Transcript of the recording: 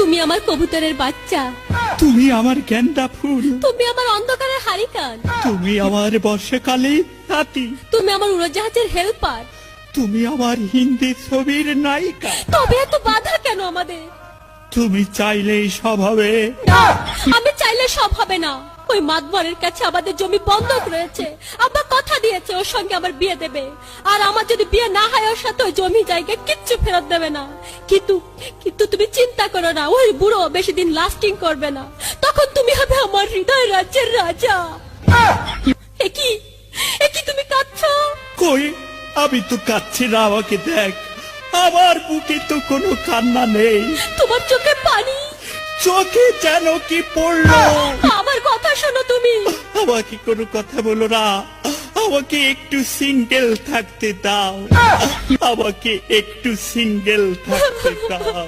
তুমি আমার কবুতরের বাচ্চা, তুমি আমার গেন্দা ফুল, তুমি আমার অন্ধকারের হারিকান, তুমি আমার বর্ষাকালে তাঁতি, তুমি আমার উড়োজাহাজের হেল্পার। তুমি আমার হিন্দি ছবির নায়িকা। তবে এত বাধা কেন আমাদের? তুমি চাইলেই সব হবে। না, আমি চাইলে সব হবে না। ওই মাতবরের কাছে আমাদের জমি বন্ধক রয়েছে। আব্বা কথা দিয়েছে ওর সঙ্গে আমার বিয়ে দেবে, আর আমার যদি বিয়ে না হয় ওর সাথে ওই জমি জায়গা কিচ্ছু ফেরত দেবে না। কিন্তু কিন্তু তুমি চিন্তা করো না, ওই বুড়ো বেশি দিন লাস্টিং করবে না। তখন তুমি হবে আমার হৃদয় রাজ্যের রাজা। একই একই তুমি কাঁদছো? কই, আমি তো কাচ্ছি না, আমাকে দেখ। আমার বুকে তো কোনো কান্না নেই, তোমার চোখে পানি, চোখে যেন কি পড়লো। আমার কথা শোনো তুমি। আমাকে কোনো কথা বলো না, আমাকে একটু সিঙ্গেল থাকতে দাও, আমাকে একটু সিঙ্গেল থাকতে দাও।